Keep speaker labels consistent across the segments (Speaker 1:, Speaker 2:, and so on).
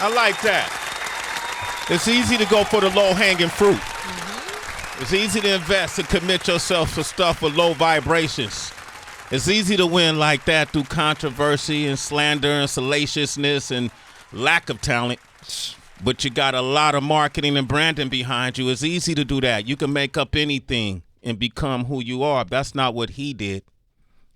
Speaker 1: I like that. It's easy to go for the low-hanging fruit. Mm-hmm. It's easy to invest and commit yourself to stuff with low vibrations. It's easy to win like that through controversy and slander and salaciousness and lack of talent. But you got a lot of marketing and branding behind you. It's easy to do that. You can make up anything and become who you are. That's not what he did.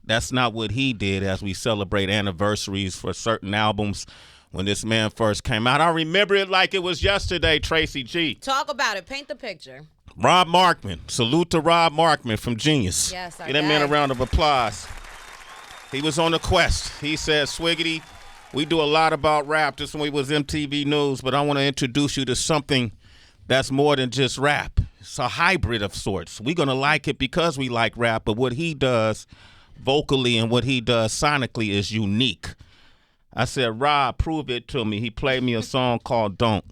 Speaker 1: That's not what he did as we celebrate anniversaries for certain albums. When this man first came out, I remember it like it was yesterday, Tracy G.
Speaker 2: Talk about it. Paint the picture.
Speaker 1: Rob Markman. Salute to Rob Markman from Genius.
Speaker 2: Yes,
Speaker 1: Give that man a round of applause. He was on the quest. He said, Swiggity, we do a lot about rap. This one was MTV News, but I want to introduce you to something that's more than just rap. It's a hybrid of sorts. We're going to like it because we like rap, but what he does vocally and what he does sonically is unique. I said, Rob, prove it to me. He played me a song called Don't.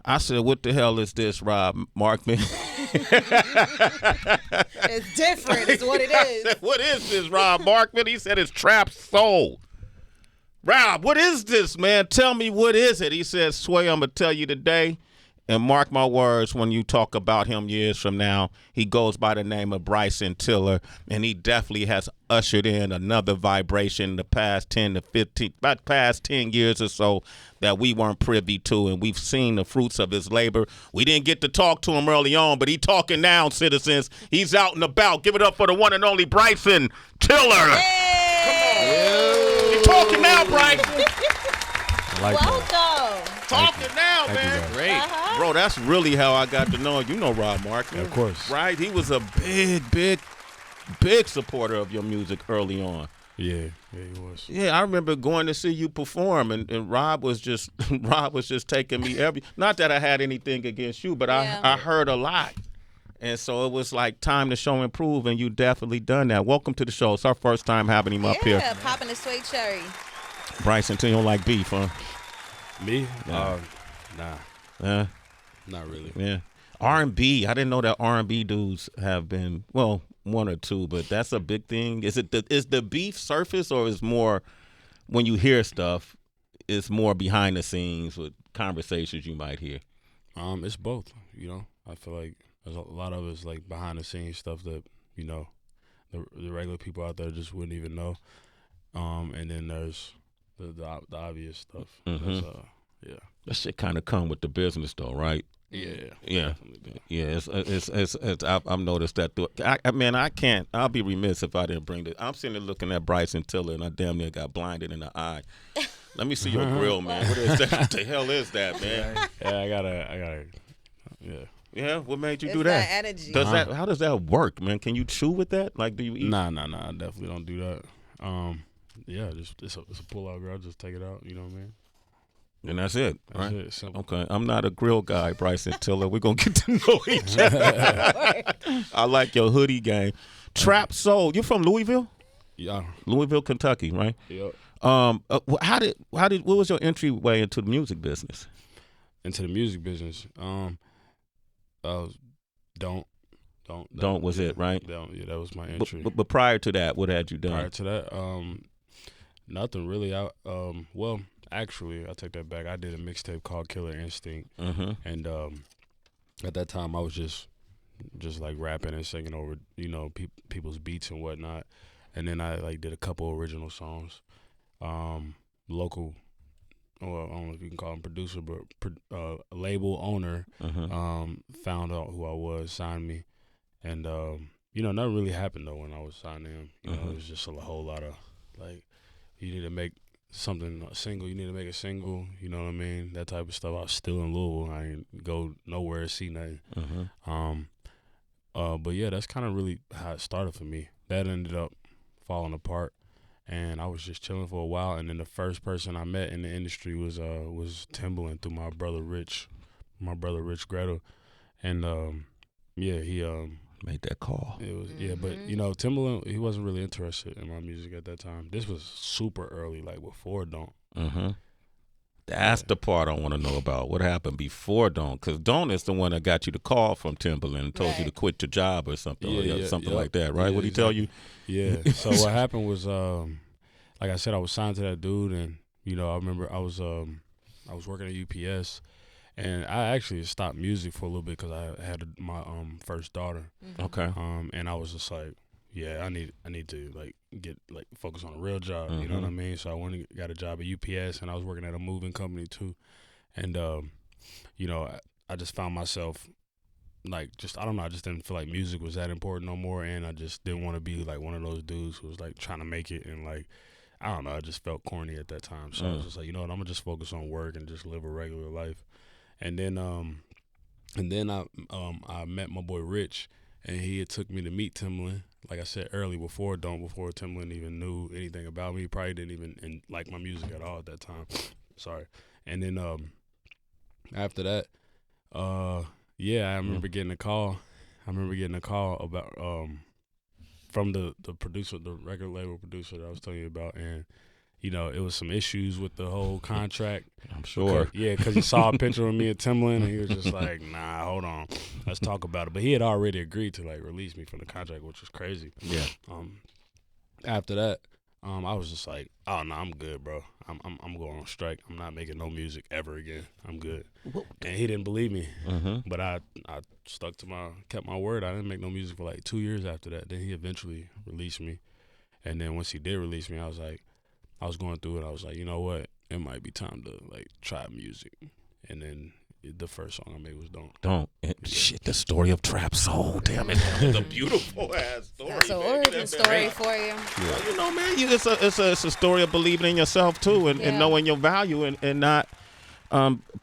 Speaker 1: I said, what the hell is this, Rob Markman?
Speaker 2: It's different. It's what it is.
Speaker 1: I said, what is this, Rob Markman? He said, it's Trapsoul. Rob, what is this, man? Tell me, what is it? He said, Sway, I'm going to tell you today. And mark my words, when you talk about him years from now, he goes by the name of Bryson Tiller, and he definitely has ushered in another vibration in the past 10 to 15, about past 10 years or so that we weren't privy to, and we've seen the fruits of his labor. We didn't get to talk to him early on, but he talking now, citizens. He's out and about. Give it up for the one and only Bryson Tiller.
Speaker 2: Hey!
Speaker 1: Come on. He's talking now, Bryson.
Speaker 2: Welcome.
Speaker 1: Talking now, man.
Speaker 3: Great.
Speaker 1: Bro, that's really how I got to know him. You know Rob Markman.
Speaker 3: Yeah, of course.
Speaker 1: Right? He was a big supporter of your music early on.
Speaker 3: Yeah, he was.
Speaker 1: Yeah, I remember going to see you perform, and Rob was just taking me not that I had anything against you, but I heard a lot. And so it was like time to show and prove, and you definitely done that. Welcome to the show. It's our first time having him up here.
Speaker 2: Yeah, popping the sweet cherry.
Speaker 1: Bryson, you don't like beef, huh?
Speaker 3: Me?
Speaker 1: Yeah.
Speaker 3: Nah. Not really.
Speaker 1: Yeah. R&B. I didn't know that R&B dudes have been, well, one or two, but that's a big thing. Is the beef surface, or is more when you hear stuff, it's more behind the scenes with conversations you might hear?
Speaker 3: It's both, you know. I feel like there's a lot of it's like behind the scenes stuff that, you know, the regular people out there just wouldn't even know. And then there's the obvious stuff.
Speaker 1: Mm-hmm.
Speaker 3: Yeah.
Speaker 1: That shit kind of come with the business, though, right?
Speaker 3: Yeah.
Speaker 1: It's I've noticed that. I'll be remiss if I didn't bring this. I'm sitting there looking at Bryson Tiller, and I damn near got blinded in the eye. Let me see your grill, man. What is that? What the hell is that, man?
Speaker 3: Yeah, I gotta. Yeah.
Speaker 1: Yeah, what made you
Speaker 2: It's
Speaker 1: do that?
Speaker 2: that energy.
Speaker 1: How does that work, man? Can you chew with that? Like, do you eat?
Speaker 3: Nah. I definitely don't do that. Yeah, it's a pull-out grill. Just take it out. You know what I mean?
Speaker 1: And that's it, right?
Speaker 3: That's it. Simple.
Speaker 1: Okay, I'm not a grill guy, Bryson Tiller. We're going to get to know each other. I like your hoodie game. Trapsoul. You're from Louisville?
Speaker 3: Yeah.
Speaker 1: Louisville, Kentucky, right?
Speaker 3: Yep.
Speaker 1: What was your entryway into the music business?
Speaker 3: Into the music business. Don't was
Speaker 1: it, right?
Speaker 3: Yeah, that was my entry.
Speaker 1: But prior to that, what had you done?
Speaker 3: Prior to that, nothing really. Well, actually, I take that back. I did a mixtape called Killer Instinct, and at that time, I was just like rapping and singing over, you know, people's beats and whatnot. And then I like did a couple original songs. Local, well, I don't know if you can call him producer, but a label owner found out who I was, signed me, and you know, nothing really happened though when I was signing him. You know, it was just a whole lot of like, you need to make something a single, you need to make a single, you know what I mean? That type of stuff. I was still in Louisville. I didn't go nowhere, see nothing. But yeah, that's kind of really how it started for me. That ended up falling apart, and I was just chilling for a while. And then the first person I met in the industry was Timbaland through my brother Rich Gretel, and yeah, he
Speaker 1: made that call.
Speaker 3: It was but you know, Timbaland, he wasn't really interested in my music at that time. This was super early, like before Don't.
Speaker 1: That's the part I want to know about. What happened before Don't? Because Don't is the one that got you the call from Timbaland and told you to quit your job or something, like that, right? What did he tell you?
Speaker 3: Yeah. So what happened was, like I said, I was signed to that dude, and you know, I remember I I was working at UPS, and I actually stopped music for a little bit because I had my first daughter.
Speaker 1: Okay.
Speaker 3: And I was just like, yeah, I need to like get like focus on a real job. You know what I mean? So I went and got a job at UPS, and I was working at a moving company too. And you know, I just found myself like I don't know, I just didn't feel like music was that important no more, and I just didn't want to be like one of those dudes who was like trying to make it, and like I don't know, I just felt corny at that time. So I was just like, you know what, I'm gonna just focus on work and just live a regular life. And then I met my boy Rich, and he had took me to meet Timbaland. Like I said earlier, before Timbaland even knew anything about me, he probably didn't even like my music at all at that time. Sorry. And then after that, yeah, I remember getting a call. About from the producer, the record label producer that I was telling you about, and you know, it was some issues with the whole contract.
Speaker 1: I'm sure.
Speaker 3: Because he saw a picture of me at Timbaland, and he was just like, nah, hold on, let's talk about it. But he had already agreed to like release me from the contract, which was crazy.
Speaker 1: Yeah.
Speaker 3: After that, I was just like, oh no, I'm good, bro. I'm going on strike. I'm not making no music ever again. I'm good. And he didn't believe me, but I kept my word. I didn't make no music for like 2 years after that. Then he eventually released me, and then once he did release me, I was going through it. I was like, you know what? It might be time to like try music. And then the first song I made was Don't.
Speaker 1: Shit, the story of Trapsoul. Damn it. That was a beautiful ass story.
Speaker 2: That's an origin story for you.
Speaker 1: Well, you know, man, it's a story of believing in yourself too, and knowing your value, and not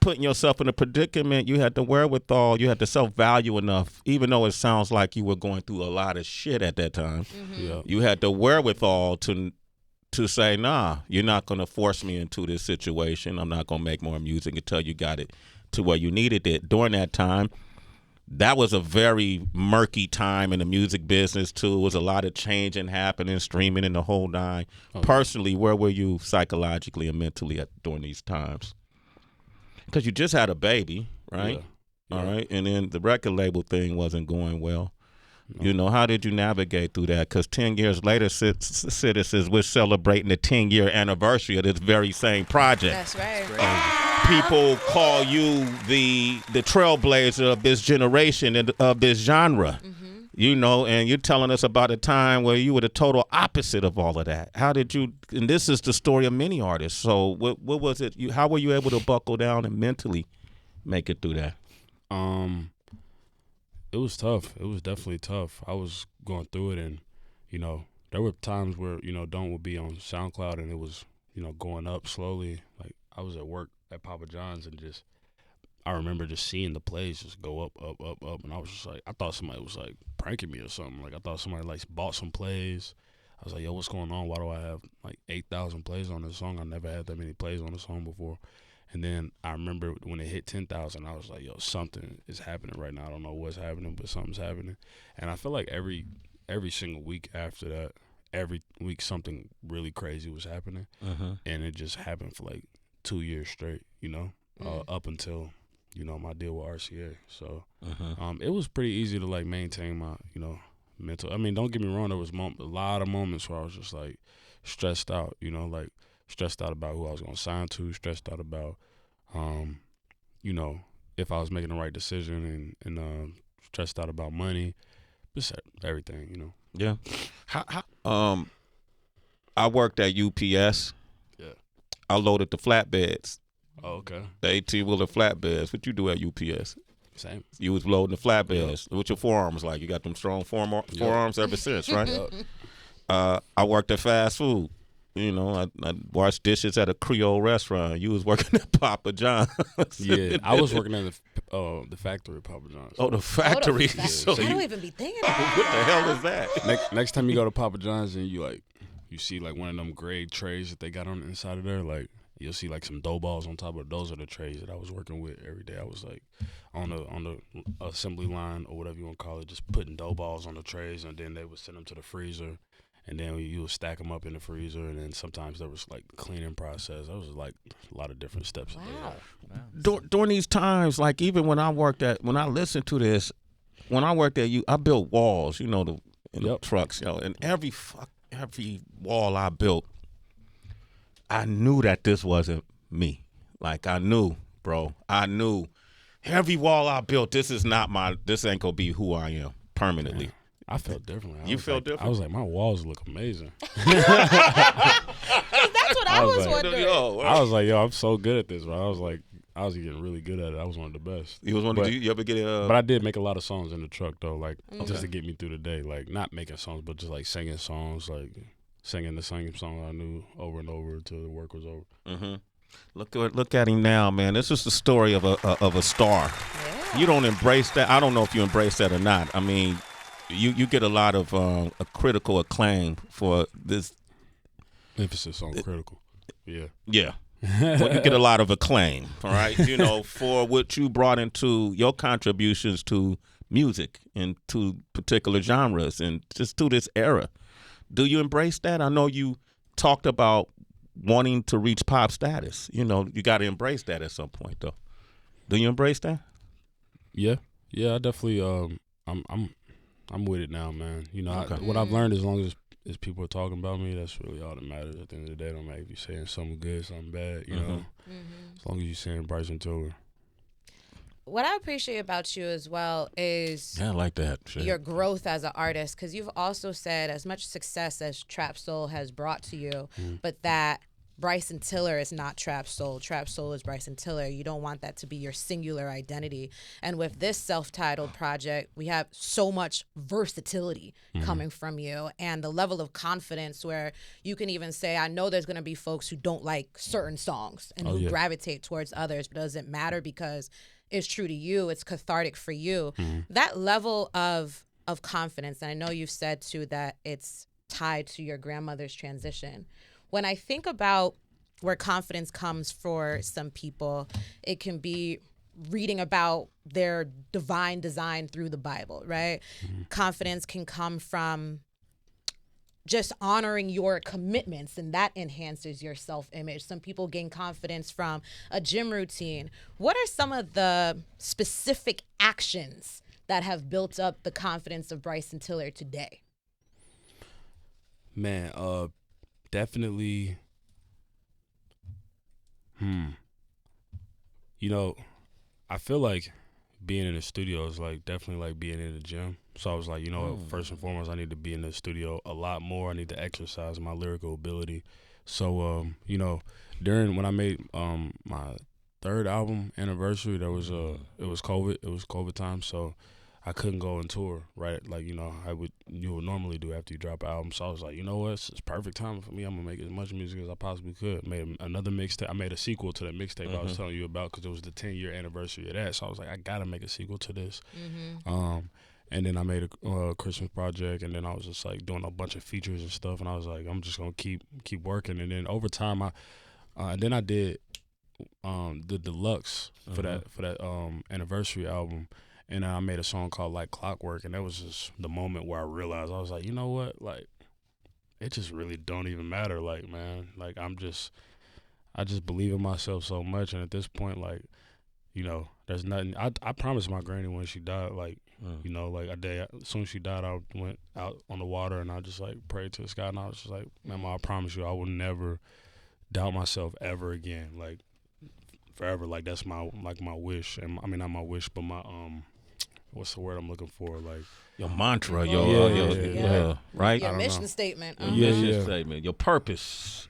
Speaker 1: putting yourself in a predicament. You had the wherewithal, you had the self-value enough, even though it sounds like you were going through a lot of shit at that time. You had the wherewithal to say, nah, you're not going to force me into this situation. I'm not going to make more music until you got it to where you needed it. During that time, that was a very murky time in the music business too. It was a lot of changing happening, streaming and the whole nine. Personally, where were you psychologically and mentally during these times? Because you just had a baby, right?
Speaker 3: Yeah.
Speaker 1: All right. And then the record label thing wasn't going well. No. You know, how did you navigate through that? Because 10 years later, Citizens, we're celebrating the 10-year anniversary of this very same project.
Speaker 2: That's right.
Speaker 1: People call you the trailblazer of this generation and of this genre. You know, and you're telling us about a time where you were the total opposite of all of that. How did you, and this is the story of many artists. So what was it, how were you able to buckle down and mentally make it through that?
Speaker 3: It was tough. It was definitely tough. I was going through it, and, you know, there were times where, you know, Don't would be on SoundCloud, and it was, you know, going up slowly. Like, I was at work at Papa John's, and just, I remember just seeing the plays just go up, and I was just like, I thought somebody was, like, pranking me or something. Like, I thought somebody, like, bought some plays. I was like, yo, what's going on? Why do I have, like, 8,000 plays on this song? I never had that many plays on a song before. And then I remember when it hit 10,000, I was like, yo, something is happening right now. I don't know what's happening, but something's happening. And I feel like every single week after that, every week something really crazy was happening. And it just happened for like 2 years straight, you know, up until, you know, my deal with RCA. So it was pretty easy to like maintain my, you know, mental. I mean, don't get me wrong, there was a lot of moments where I was just like stressed out, you know, like stressed out about who I was going to sign to, stressed out about, you know, if I was making the right decision, and stressed out about money, just everything, you know.
Speaker 1: Yeah. I worked at UPS.
Speaker 3: Yeah.
Speaker 1: I loaded the flatbeds.
Speaker 3: Oh, okay.
Speaker 1: The 18-wheeler flatbeds. What you do at UPS?
Speaker 3: Same.
Speaker 1: You was loading the flatbeds. What your forearms like? You got them strong forearms ever since, right? I worked at fast food. You know, I washed dishes at a Creole restaurant. You was working at Papa John's.
Speaker 3: Yeah, I was working at the factory at Papa John's.
Speaker 1: Oh, the factory.
Speaker 2: Yeah. So I don't even be thinking about
Speaker 1: what the hell is that?
Speaker 3: Next time you go to Papa John's and you see like one of them gray trays that they got on the inside of there, like you'll see like some dough balls on top of those are the trays that I was working with every day. I was like on the assembly line or whatever you want to call it, just putting dough balls on the trays, and then they would send them to the freezer. And then you would stack them up in the freezer, and then sometimes there was like cleaning process. There was like a lot of different steps.
Speaker 2: Wow.
Speaker 1: During these times, like even when I listened to this, when I worked at I built walls, you know, the trucks, you know, and every wall I built, I knew that this wasn't me. Like I knew, bro. I knew every wall I built, this ain't gonna be who I am permanently.
Speaker 3: Man, I felt differently.
Speaker 1: You felt different?
Speaker 3: I was like, my walls look amazing.
Speaker 2: That's what I was
Speaker 3: like,
Speaker 2: wondering.
Speaker 3: I was like, yo, I'm so good at this, bro. I was getting really good at it. I was one of the best.
Speaker 1: You was one of you ever get
Speaker 3: But I did make a lot of songs in the truck though, like just to get me through the day. Like not making songs, but just like singing songs, like singing the same song I knew over and over until the work was over.
Speaker 1: Mm-hmm. Look at him now, man. This is the story of a star. Yeah. You don't embrace that. I don't know if you embrace that or not. I mean, you get a lot of a critical acclaim for this.
Speaker 3: Emphasis on critical. Yeah.
Speaker 1: Yeah. Well, you get a lot of acclaim, all right? You know, for what you brought into your contributions to music and to particular genres and just to this era. Do you embrace that? I know you talked about wanting to reach pop status. You know, you got to embrace that at some point, though. Do you embrace that?
Speaker 3: Yeah, I definitely. I'm with it now, man. You know,
Speaker 1: Okay.
Speaker 3: What I've learned, as long as people are talking about me, that's really all that matters. At the end of the day, don't matter if you're saying something good, something bad. You know, as long as you're saying Bryson Tiller.
Speaker 2: What I appreciate about you as well is
Speaker 1: I like that.
Speaker 2: your growth as an artist, because you've also said as much success as Trap Soul has brought to you, but that Bryson Tiller is not Trap Soul. Trap Soul is Bryson Tiller. You don't want that to be your singular identity. And with this self-titled project, we have so much versatility coming from you and the level of confidence where you can even say, I know there's going to be folks who don't like certain songs and who gravitate towards others, but it doesn't matter because it's true to you. It's cathartic for you. That level of confidence, and I know you've said too that it's tied to your grandmother's transition. When I think about where confidence comes for some people, it can be reading about their divine design through the Bible, right? Confidence can come from just honoring your commitments, and that enhances your self-image. Some people gain confidence from a gym routine. What are some of the specific actions that have built up the confidence of Bryson Tiller today?
Speaker 3: Man, definitely. You know, I feel like being in the studio is like definitely like being in the gym. So I was like, you know, first and foremost, I need to be in the studio a lot more. I need to exercise my lyrical ability. So, you know, when I made my third album anniversary, it was COVID. It was COVID time, so I couldn't go and tour, right? Like, you know, you would normally do after you drop an album. So I was like, you know what? It's perfect time for me. I'm going to make as much music as I possibly could. Made another mixtape. I made a sequel to that mixtape I was telling you about because it was the 10-year anniversary of that. So I was like, I got to make a sequel to this. And then I made a Christmas project, and then I was just like doing a bunch of features and stuff. And I was like, I'm just going to keep working. And then over time, I did the deluxe for that anniversary album. And I made a song called Like Clockwork, and that was just the moment where I realized, I was like, you know what? Like, it just really don't even matter. Like, man, like I just believe in myself so much. And at this point, like, you know, there's nothing. I promised my granny when she died, like, you know, like as soon as she died, I went out on the water and I just like prayed to the sky. And I was just like, man, I promise you, I will never doubt myself ever again. Like, forever. Like, that's my wish. And I mean, not my wish, but my, what's the word I'm looking for? Like
Speaker 1: your mantra, right?
Speaker 2: Your mission statement.
Speaker 1: Your mission statement, your purpose.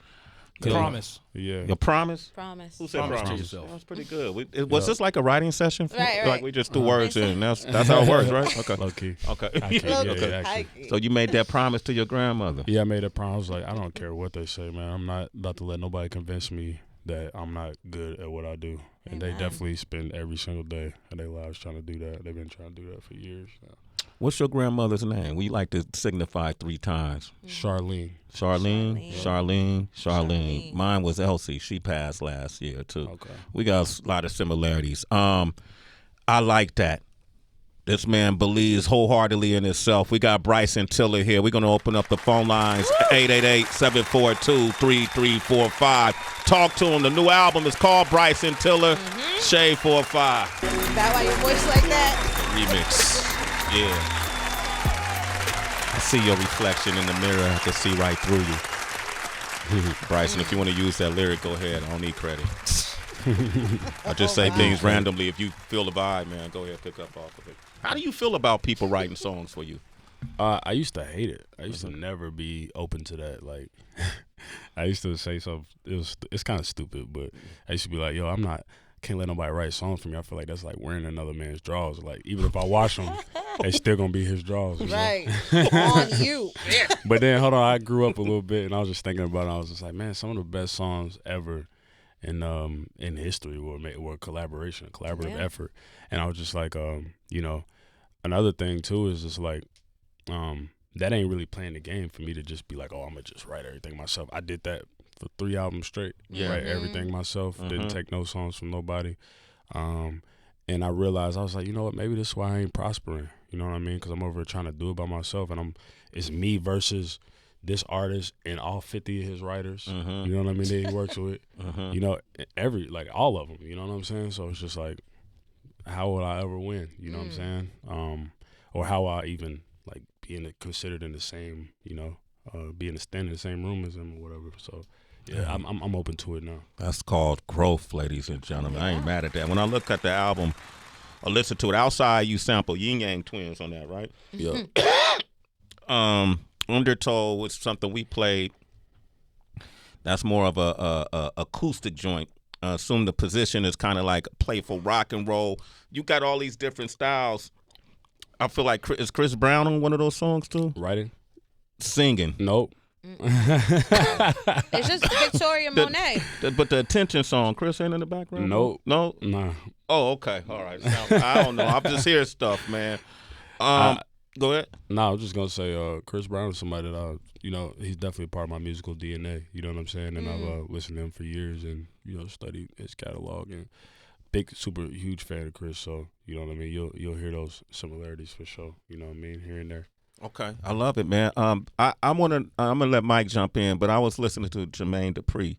Speaker 4: Your promise.
Speaker 3: Yeah.
Speaker 1: Your promise?
Speaker 2: Promise.
Speaker 1: Who said
Speaker 4: Promise
Speaker 1: promise?
Speaker 4: to yourself.
Speaker 1: That was pretty good. Was this like a writing session?
Speaker 2: Right.
Speaker 1: Like we just threw words in. That's how it works, right? Okay.
Speaker 3: Low key.
Speaker 1: Okay.
Speaker 3: Actually.
Speaker 1: So you made that promise to your grandmother?
Speaker 3: Yeah, I made a promise. I was like, I don't care what they say, man. I'm not about to let nobody convince me that I'm not good at what I do. And they definitely spend every single day of their lives trying to do that. They've been trying to do that for years now.
Speaker 1: What's your grandmother's name? We like to signify 3 times.
Speaker 3: Charlene.
Speaker 1: Charlene. Mine was Elsie. She passed last year too. Okay. We got a lot of similarities. I like that. This man believes wholeheartedly in himself. We got Bryson Tiller here. We're going to open up the phone lines, 888-742-3345. Talk to him. The new album is called Bryson Tiller, Shade 45.
Speaker 2: Is that why your voice like that?
Speaker 1: Remix. Yeah. I see your reflection in the mirror. I can see right through you. Bryson, if you want to use that lyric, go ahead. I don't need credit. I just say things randomly. If you feel the vibe, man, go ahead, pick up off of it. How do you feel about people writing songs for you?
Speaker 3: I used to hate it. I used to never be open to that. Like, I used to say something. It's kind of stupid, but I used to be like, yo, can't let nobody write songs for me. I feel like that's like wearing another man's drawers. Like, even if I wash them, they still gonna be his drawers.
Speaker 2: Right. On you.
Speaker 3: But then, hold on, I grew up a little bit, and I was just thinking about it. I was just like, man, some of the best songs ever in history were collaborative effort. And I was just like, you know, another thing too is just like, that ain't really playing the game for me to just be like, oh, I'm gonna just write everything myself. I did that for 3 albums straight. Write everything myself. Didn't take no songs from nobody. And I realized, I was like, you know what, maybe this is why I ain't prospering. You know what I mean? Because I'm over here trying to do it by myself, and it's me versus this artist and all 50 of his writers. You know what I mean? That he works with. You know, all of them. You know what I'm saying? So it's just like, how would I ever win? You know what I'm saying? Or how I even like being considered in the same, you know, standing in the same room as him or whatever. So yeah, I'm open to it now.
Speaker 1: That's called growth, ladies and gentlemen. I ain't mad at that. When I look at the album, I listen to it. Outside, you sample Yin Yang Twins on that, right?
Speaker 3: Yeah.
Speaker 1: Undertow was something we played. That's more of a acoustic joint. Assume the position is kind of like playful rock and roll. You got all these different styles. I feel like is Chris Brown on one of those songs too?
Speaker 3: Writing,
Speaker 1: singing.
Speaker 3: Nope.
Speaker 2: It's just Victoria Monet.
Speaker 1: But the attention song, Chris ain't in the background?
Speaker 3: Nope.
Speaker 1: No?
Speaker 3: Nah.
Speaker 1: Oh, okay. All right. I don't know. I'm just hearing stuff, man. Go ahead.
Speaker 3: No, I was just going to say Chris Brown is somebody that, you know, he's definitely a part of my musical DNA. You know what I'm saying? And I've listened to him for years and, you know, studied his catalog. And big, super huge fan of Chris. So, you know what I mean? You'll hear those similarities for sure. You know what I mean? Here and there.
Speaker 1: Okay, I love it, man. I'm gonna let Mike jump in, but I was listening to Jermaine Dupri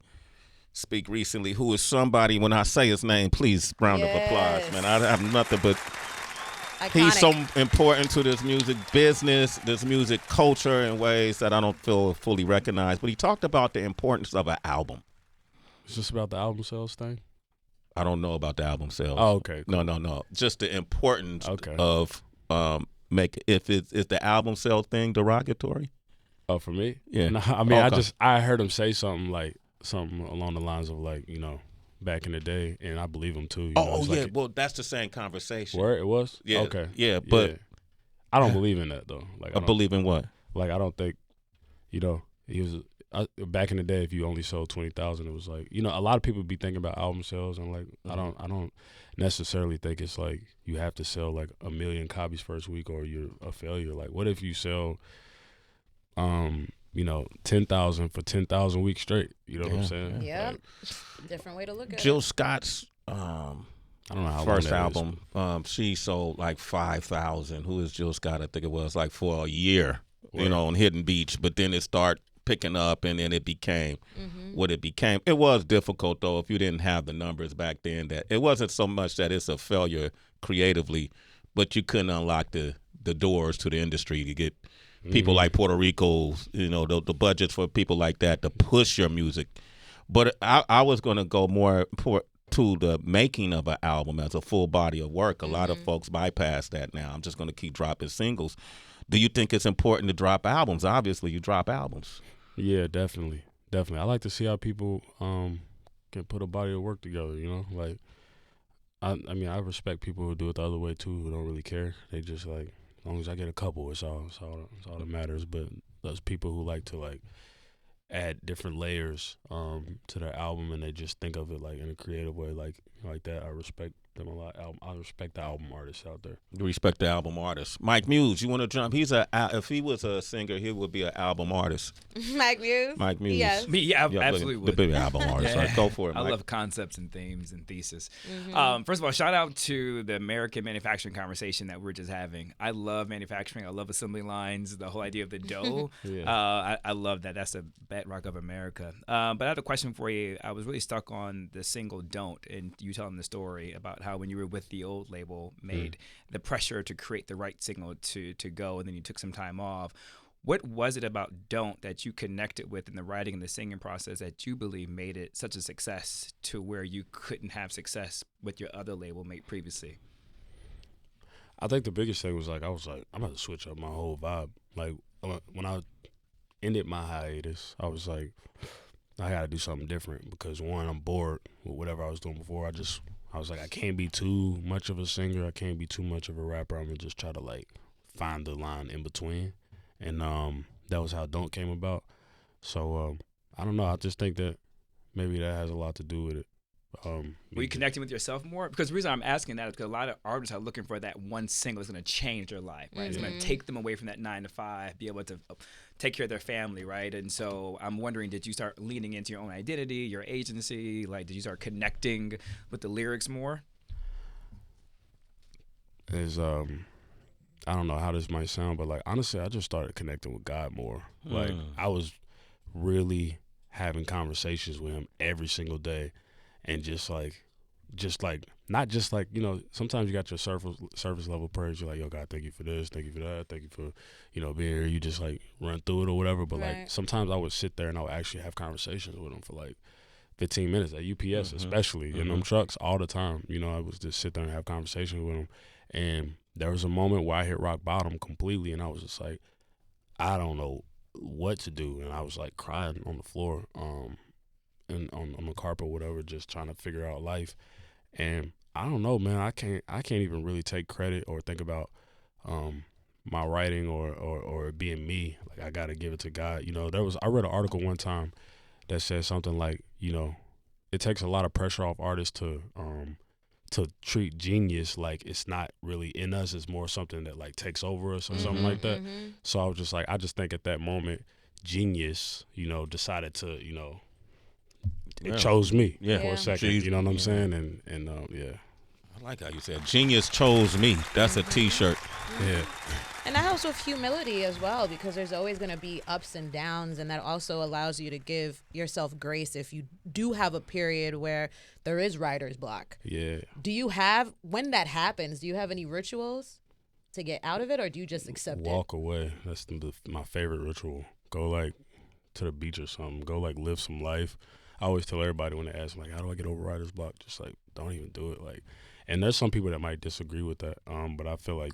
Speaker 1: speak recently, who is somebody. When I say his name, please round of applause, man. I have nothing but.
Speaker 2: Iconic.
Speaker 1: He's so important to this music business, this music culture in ways that I don't feel fully recognized. But he talked about the importance of an album.
Speaker 3: Is this about the album sales thing?
Speaker 1: I don't know about the album sales.
Speaker 3: Oh, okay. Cool.
Speaker 1: No. Just the importance of is the album sale thing derogatory?
Speaker 3: Oh, for me?
Speaker 1: Yeah.
Speaker 3: No, I mean, I heard him say something along the lines of like, you know, back in the day, and I believe him too. You know,
Speaker 1: yeah.
Speaker 3: Like
Speaker 1: well, that's the same conversation.
Speaker 3: Where it was?
Speaker 1: Yeah.
Speaker 3: Okay.
Speaker 1: Yeah, but
Speaker 3: I don't believe in that though. Like,
Speaker 1: I believe in what?
Speaker 3: Like, I don't think, you know, he was back in the day. If you only sold 20,000, it was like, you know, a lot of people be thinking about album sales, and like, I don't necessarily think it's like you have to sell like 1 million copies first week or you're a failure. Like, what if you sell, you know, 10,000 for 10,000 weeks straight? You know what I'm saying?
Speaker 2: Yeah.
Speaker 3: Like,
Speaker 2: Different way to look at
Speaker 1: Jill
Speaker 2: it.
Speaker 1: Scott's
Speaker 3: I don't know how
Speaker 1: first
Speaker 3: long that
Speaker 1: album, she sold like 5,000. Who is Jill Scott? I think it was like for a year, you know, on Hidden Beach. But then it started picking up, and then it became what it became. It was difficult though if you didn't have the numbers back then. That it wasn't so much that it's a failure creatively, but you couldn't unlock the doors to the industry to get people like Puerto Rico, you know, the budgets for people like that to push your music. But I was going to go more to the making of an album as a full body of work. A lot of folks bypass that now. I'm just going to keep dropping singles. Do you think it's important to drop albums? Obviously, you drop albums.
Speaker 3: Yeah, definitely. I like to see how people can put a body of work together, you know? Like, I mean, I respect people who do it the other way, too, who don't really care. They just, like, as long as I get a couple, it's all that matters. But those people who like to, like, add different layers to their album, and they just think of it, like, in a creative way, like that, I respect them a lot. I respect the album artists out there.
Speaker 1: You respect the album artists. Mike Muse, you want to jump? If he was a singer, he would be an album artist.
Speaker 2: Mike Muse?
Speaker 1: Mike Muse.
Speaker 2: Yes.
Speaker 4: Me, yeah, absolutely would.
Speaker 1: The big album artist. Right? Go for it, Mike.
Speaker 4: I love concepts and themes and thesis. First of all, shout out to the American manufacturing conversation that we're just having. I love manufacturing. I love assembly lines, the whole idea of the dough. I love that. That's a bedrock of America. But I have a question for you. I was really stuck on the single Don't, and you telling the story about how when you were with the old label made the pressure to create the right single to go, and then you took some time off. What was it about Don't that you connected with in the writing and the singing process that you believe made it such a success to where you couldn't have success with your other label mate previously?
Speaker 3: I think the biggest thing was like I was like, I'm about to switch up my whole vibe. Like when I ended my hiatus, I was like, I gotta do something different because one, I'm bored with whatever I was doing before. I was like, I can't be too much of a singer. I can't be too much of a rapper. I'm gonna just try to like find the line in between, and that was how Don't came about. So I don't know. I just think that maybe that has a lot to do with it.
Speaker 4: Were you connecting with yourself more? Because the reason I'm asking that is because a lot of artists are looking for that one single that's going to change their life, right? It's going to take them away from that 9 to 5, be able to take care of their family, right? And so I'm wondering, did you start leaning into your own identity, your agency? Like, did you start connecting with the lyrics more?
Speaker 3: I don't know how this might sound, but like honestly, I just started connecting with God more. Like I was really having conversations with Him every single day. And just like, not just like, you know, sometimes you got your surface level prayers. You're like, yo, God, thank you for this. Thank you for that. Thank you for, you know, being here. You just like run through it or whatever. But like sometimes I would sit there and I would actually have conversations with Him for like 15 minutes at UPS, especially in them trucks all the time. You know, I was just sit there and have conversations with Him. And there was a moment where I hit rock bottom completely. And I was just like, I don't know what to do. And I was like crying on the floor. And on the carpet or whatever, just trying to figure out life. And I don't know, man, I can't even really take credit or think about my writing or being me. Like I gotta give it to God. You know, I read an article one time that said something like, you know, it takes a lot of pressure off artists to treat genius like it's not really in us, it's more something that like takes over us or something like that. So I was just like, I just think at that moment, genius, you know, decided to, you know, it chose me for a second. You know what I'm saying? And yeah.
Speaker 1: I like how you said genius chose me. That's a T-shirt.
Speaker 3: Yeah.
Speaker 2: And that helps with humility as well, because there's always going to be ups and downs, and that also allows you to give yourself grace if you do have a period where there is writer's block.
Speaker 3: Yeah.
Speaker 2: When that happens, do you have any rituals to get out of it, or do you just accept it?
Speaker 3: Walk away. That's my favorite ritual. Go like to the beach or something. Go like live some life. I always tell everybody when they ask me, like, how do I get over writer's block? Just like, don't even do it. Like, and there's some people that might disagree with that. But I feel like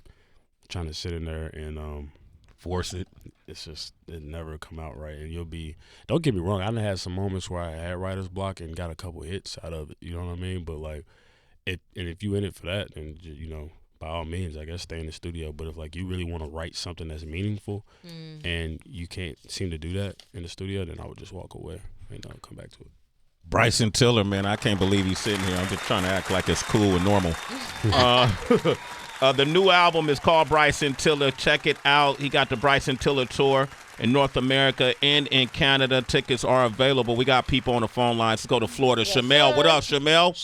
Speaker 3: trying to sit in there and
Speaker 1: force it.
Speaker 3: It's just, it never come out right. And don't get me wrong, I done had some moments where I had writer's block and got a couple hits out of it. You know what I mean? But like, and if you in it for that, then, you know, by all means, I guess stay in the studio. But if like you really want to write something that's meaningful and you can't seem to do that in the studio, then I would just walk away and come back to it.
Speaker 1: Bryson Tiller, man, I can't believe he's sitting here. I'm just trying to act like it's cool and normal. The new album is called Bryson Tiller. Check it out. He got the Bryson Tiller tour in North America and in Canada. Tickets are available. We got people on the phone lines. Let's go to Florida. Yes, Shamel, what up, Shamel?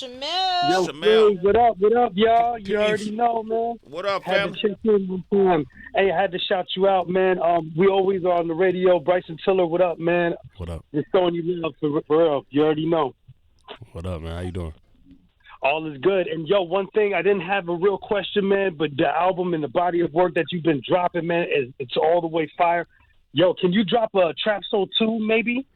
Speaker 5: Yo,
Speaker 1: Shamel.
Speaker 5: What up, y'all? You already know, man.
Speaker 1: What up,
Speaker 5: Had
Speaker 1: fam?
Speaker 5: to check in one time. Hey, I had to shout you out, man. We always are on the radio. Bryson Tiller, what up, man?
Speaker 3: What up?
Speaker 5: Just throwing you love for real. You already know.
Speaker 3: What up, man? How you doing?
Speaker 5: All is good. And, yo, one thing, I didn't have a real question, man, but the album and the body of work that you've been dropping, man, it's all the way fire. Yo, can you drop a Trapsoul 2 maybe?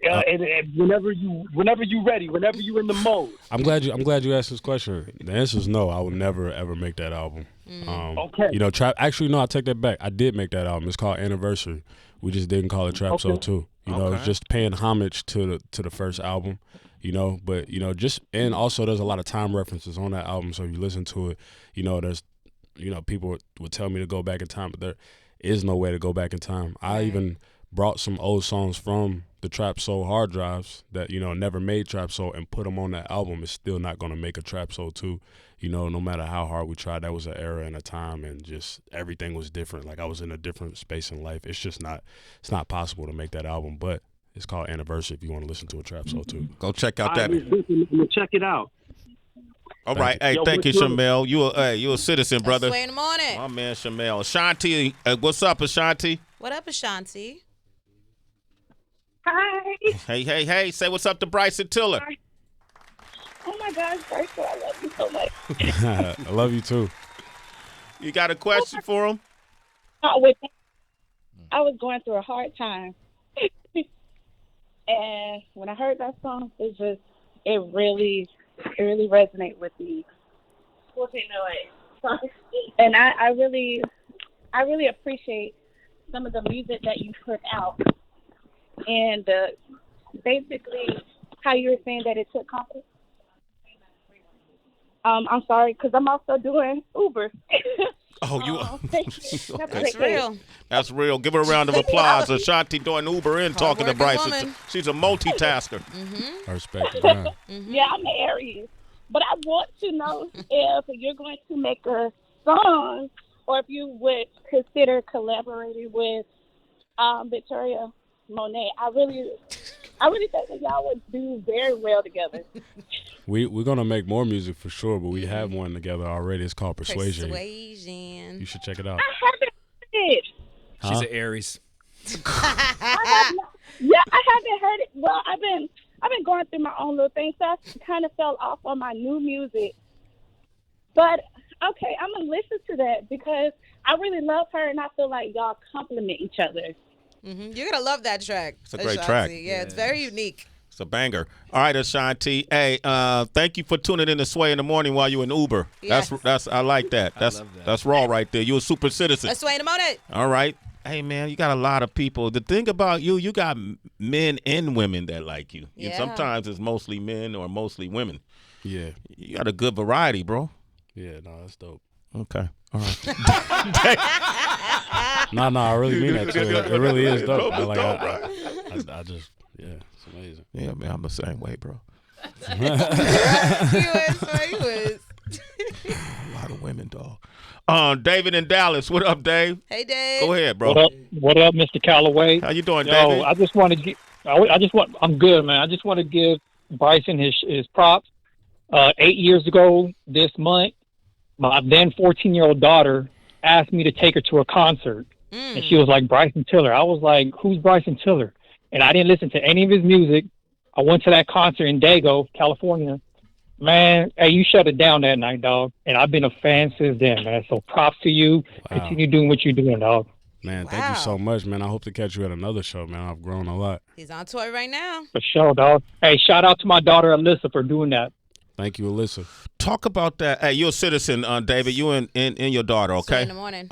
Speaker 5: And whenever you ready, whenever you in the mode.
Speaker 3: I'm glad you asked this question. The answer is no. I would never ever make that album.
Speaker 5: Okay.
Speaker 3: You know, actually no, I take that back. I did make that album. It's called Anniversary. We just didn't call it Trapsoul 2. You know, it's just paying homage to the first album. You know, but you know, and also there's a lot of time references on that album. So if you listen to it, you know, there's, you know, people would tell me to go back in time, but there is no way to go back in time. I even brought some old songs from the Trapsoul hard drives that, you know, never made Trapsoul and put them on that album. It's still not going to make a Trapsoul 2. You know, no matter how hard we tried, that was an era and a time, and just everything was different. Like I was in a different space in life. It's not possible to make that album, but it's called Anniversary if you want to listen to a Trapsoul 2.
Speaker 1: Go check out that.
Speaker 5: I'm gonna check it out.
Speaker 1: All right. Hey, thank you, Shamel. You a citizen, brother.
Speaker 2: Sway in the morning.
Speaker 1: My man, Shamel. Ashanti, what's up, Ashanti?
Speaker 2: What up, Ashanti?
Speaker 6: Hi.
Speaker 1: Hey. Say what's up to Bryson Tiller.
Speaker 6: Hi. Oh my gosh, Bryson, I love you so much.
Speaker 3: I love you too.
Speaker 1: You got a question for him?
Speaker 6: I was going through a hard time. And when I heard that song, it really resonated with me. And I really appreciate some of the music that you put out, and basically how you were saying that it took confidence. I'm sorry, because I'm also doing Uber.
Speaker 1: Oh, you.
Speaker 6: Okay.
Speaker 2: That's real.
Speaker 1: That's real. Give her a round of applause. Ashanti doing Uber in, talking to
Speaker 2: Hard-working
Speaker 1: Bryson.
Speaker 2: woman.
Speaker 1: She's a multitasker.
Speaker 3: I respect it. Man.
Speaker 6: Yeah, I'm Aries. But I want to know if you're going to make a song or if you would consider collaborating with Victoria Monet. I really think that y'all would do very well together.
Speaker 3: We're gonna make more music for sure, but we have one together already. It's called Persuasion. You should check it out.
Speaker 6: I haven't heard it.
Speaker 4: She's an Aries.
Speaker 6: I haven't heard it. Well, I've been going through my own little thing, so I kind of fell off on my new music. But okay, I'm gonna listen to that because I really love her, and I feel like y'all complement each other.
Speaker 2: You're gonna love that track.
Speaker 1: It's a great
Speaker 2: Ashanti.
Speaker 1: track.
Speaker 2: Yeah, it's very unique.
Speaker 1: It's a banger. All right, Ashanti. Hey, thank you for tuning in to Sway in the Morning while you're in Uber.
Speaker 2: Yes.
Speaker 1: That's I like that.
Speaker 4: love that.
Speaker 1: That's raw right there. You're a super citizen.
Speaker 2: Let's Sway in the Morning.
Speaker 1: All right. Hey, man, you got a lot of people. The thing about you got men and women that like you.
Speaker 2: Yeah.
Speaker 1: Sometimes it's mostly men or mostly women.
Speaker 3: Yeah.
Speaker 1: You got a good variety, bro.
Speaker 3: Yeah, no, that's dope.
Speaker 1: Okay. All right.
Speaker 3: No, I really mean that too. It really is dope.
Speaker 1: Dope,
Speaker 3: I just, yeah, it's amazing.
Speaker 1: Yeah, man, I'm the same way, bro.
Speaker 2: He was.
Speaker 1: A lot of women, dog. David in Dallas. What up, Dave?
Speaker 2: Hey, Dave.
Speaker 1: Go ahead, bro.
Speaker 5: What up, Mr. Calloway?
Speaker 1: How you doing, David?
Speaker 5: Yo, I'm good, man. I just want to give Bryson his props. 8 years ago this month, my then 14-year-old daughter asked me to take her to a concert. And she was like, Bryson Tiller. I was like, who's Bryson Tiller? And I didn't listen to any of his music. I went to that concert in Dago, California. Man, hey, you shut it down that night, dog. And I've been a fan since then, man. So props to you.
Speaker 3: Wow.
Speaker 5: Continue doing what you're doing, dog.
Speaker 3: Man, thank you so much, man. I hope to catch you at another show, man. I've grown a lot.
Speaker 2: He's on tour right now.
Speaker 5: For sure, dog. Hey, shout out to my daughter, Alyssa, for doing that.
Speaker 3: Thank you, Alyssa.
Speaker 1: Talk about that. Hey, you're a citizen, David. You and your daughter, okay?
Speaker 2: Sway in the Morning.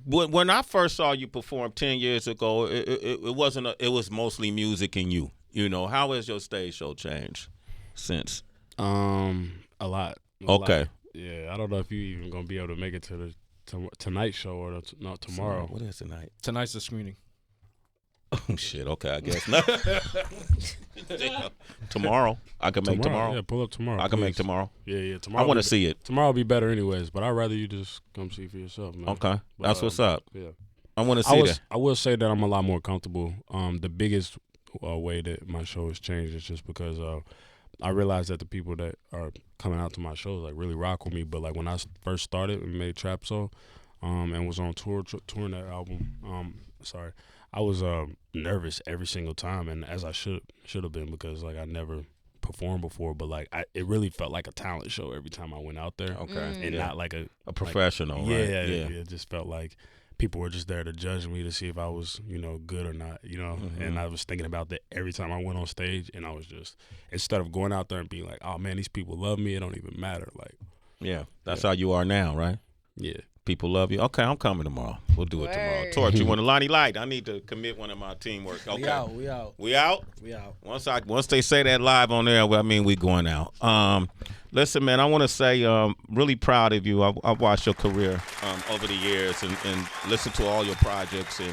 Speaker 1: When I first saw you perform 10 years ago, it wasn't. It was mostly music and you. You know, how has your stage show changed since?
Speaker 3: A lot.
Speaker 1: Okay.
Speaker 3: Lot. Yeah, I don't know if you even gonna be able to make it to the tonight show or not tomorrow.
Speaker 1: What is tonight?
Speaker 7: Tonight's the screening.
Speaker 1: Oh shit. Okay, I guess not. Tomorrow, I can make tomorrow.
Speaker 3: Yeah, pull up tomorrow.
Speaker 1: I can make
Speaker 3: please.
Speaker 1: tomorrow.
Speaker 3: Yeah, tomorrow.
Speaker 1: I want to see it.
Speaker 3: Tomorrow will be better anyways, but I'd rather you just come see for yourself, man.
Speaker 1: Okay,
Speaker 3: But,
Speaker 1: that's what's up.
Speaker 3: Yeah.
Speaker 1: I want to see that.
Speaker 3: I will say that I'm a lot more comfortable. The biggest way that my show has changed is just because I realized that the people that are coming out to my shows like really rock with me. But like when I first started and made Trapsoul, and was on touring that album, I was nervous every single time, and as I should have been, because like I never performed before, but like it really felt like a talent show every time I went out there.
Speaker 1: Okay,
Speaker 3: and not like a
Speaker 1: professional.
Speaker 3: Like,
Speaker 1: right?
Speaker 3: Yeah, it just felt like people were just there to judge me to see if I was, good or not, And I was thinking about that every time I went on stage, and I was just, instead of going out there and being like, oh man, these people love me, it don't even matter. Like,
Speaker 1: yeah, that's how you are now, right?
Speaker 3: Yeah.
Speaker 1: People love you. Okay, I'm coming tomorrow. We'll do it tomorrow. Torch, you want a Lonnie Light? I need to commit one of my teamwork. Okay.
Speaker 7: We out.
Speaker 1: We out?
Speaker 7: We out.
Speaker 1: Once they say that live on there, well, I mean, we going out. Listen, man, I want to say really proud of you. I've watched your career over the years and listened to all your projects, and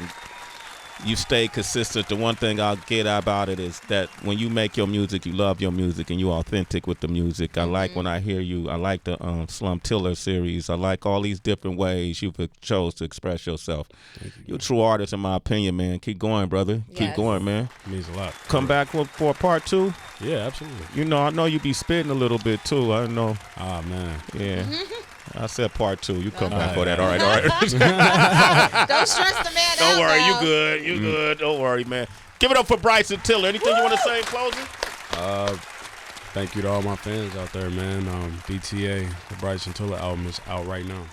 Speaker 1: you stayed consistent. The one thing I'll get about it is that when you make your music, you love your music, and you're authentic with the music. I like when I hear you. I like the Slum Tiller series. I like all these different ways you've chose to express yourself. You're a true artist, in my opinion, man. Keep going, brother.
Speaker 2: Yes.
Speaker 1: Keep going, man.
Speaker 3: It means a lot.
Speaker 1: Come back for a part 2.
Speaker 3: Yeah, absolutely.
Speaker 1: I know you be spitting a little bit, too. I know.
Speaker 3: Ah, man.
Speaker 1: Yeah. I said part 2. You come back for that. All right.
Speaker 2: Don't stress the man out.
Speaker 1: Don't worry.
Speaker 2: now.
Speaker 1: You good. You good. Don't worry, man. Give it up for Bryson Tiller. Anything you want to say in closing?
Speaker 3: Thank you to all my fans out there, man. BTA, the Bryson Tiller album is out right now.